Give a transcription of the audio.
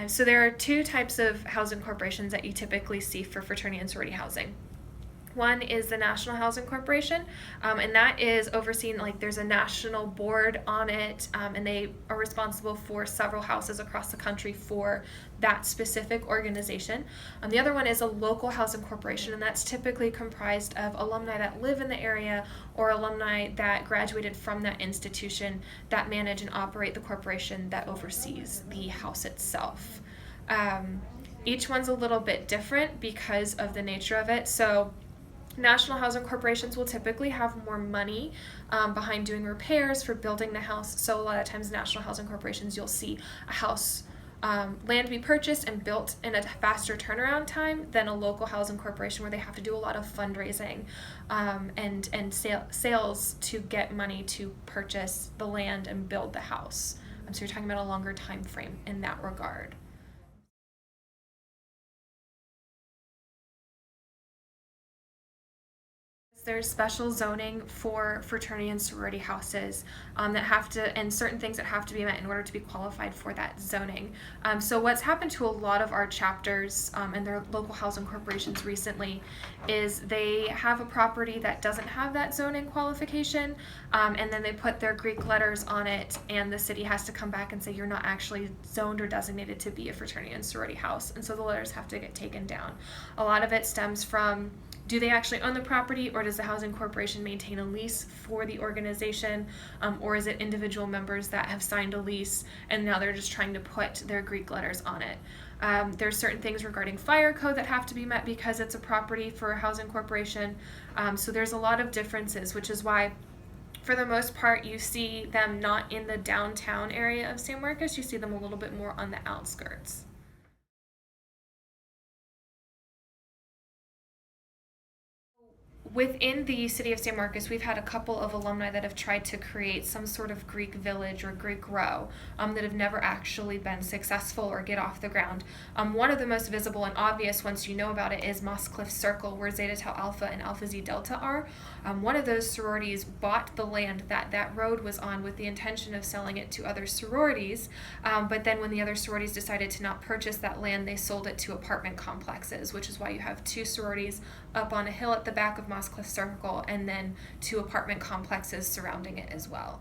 So there are two types of housing corporations that you typically see for fraternity and sorority housing. One is the National Housing Corporation, and that is overseen, like there's a national board on it, and they are responsible for several houses across the country for that specific organization. The other one is a local housing corporation, and that's typically comprised of alumni that live in the area or alumni that graduated from that institution that manage and operate the corporation that oversees the house itself. Each one's a little bit different because of the nature of it. So national housing corporations will typically have more money behind doing repairs for building the house. So a lot of times national housing corporations, you'll see a house land be purchased and built in a faster turnaround time than a local housing corporation where they have to do a lot of fundraising and sales to get money to purchase the land and build the house. So you're talking about a longer time frame in that regard. There's special zoning for fraternity and sorority houses that have to, and certain things that have to be met in order to be qualified for that zoning. So what's happened to a lot of our chapters and their local housing corporations recently is they have a property that doesn't have that zoning qualification, and then they put their Greek letters on it, and the city has to come back and say you're not actually zoned or designated to be a fraternity and sorority house, and so the letters have to get taken down. A lot of it stems from, do they actually own the property, or does the housing corporation maintain a lease for the organization, or is it individual members that have signed a lease and now they're just trying to put their Greek letters on it? There's certain things regarding fire code that have to be met because it's a property for a housing corporation. So there's a lot of differences, which is why for the most part you see them not in the downtown area of San Marcos. You see them a little bit more on the outskirts. Within the city of San Marcos, we've had a couple of alumni that have tried to create some sort of Greek village or Greek row that have never actually been successful or get off the ground. One of the most visible and obvious once you know about it is Moss Cliff Circle, where Zeta Tau Alpha and Alpha Z Delta are. One of those sororities bought the land that that road was on with the intention of selling it to other sororities, but then when the other sororities decided to not purchase that land, they sold it to apartment complexes, which is why you have two sororities up on a hill at the back of Moss Cliff Circle and then two apartment complexes surrounding it as well.